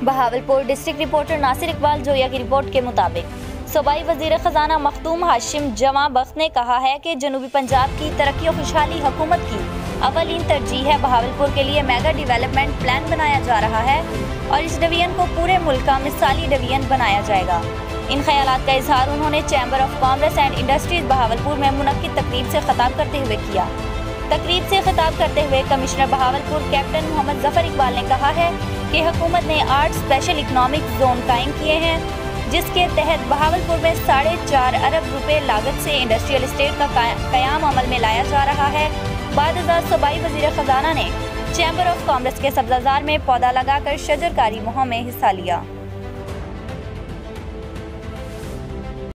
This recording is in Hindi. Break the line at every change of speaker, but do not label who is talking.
बहावलपुर डिस्ट्रिक्ट रिपोर्टर नासिर इकबाल जोया की रिपोर्ट के मुताबिक सूबाई वज़ीर ख़जाना मखदूम हाशिम जमा बख्त ने कहा है कि जनूबी पंजाब की तरक्की और खुशहाली हुकूमत की अवलीन तरजीह है। बहावलपुर के लिए मेगा डेवलपमेंट प्लान बनाया जा रहा है और इस डिवीजन को पूरे मुल्क का मिसाली डिवीजन बनाया जाएगा। इन ख्यालात का इजहार उन्होंने chamber of commerce and industries Bahawalpur में मुनक्किद तकरीब से खिताब करते हुए किया। तकरीब से खिताब करते हुए कमिश्नर बहावलपुर कैप्टन मोहम्मद जफर इकबाल ने कहा है कि हुकूमत ने 8 स्पेशल इकनॉमिक जोन कायम किए हैं, जिसके तहत बहावलपुर में 4.5 अरब रुपए लागत से इंडस्ट्रियल एस्टेट का कयाम अमल में लाया जा रहा है। बाद सूबाई वज़ीर ख़जाना ने चैम्बर ऑफ कॉमर्स के सब्ज़ाजार में पौधा लगाकर शजरकारी मुहिम में हिस्सा लिया।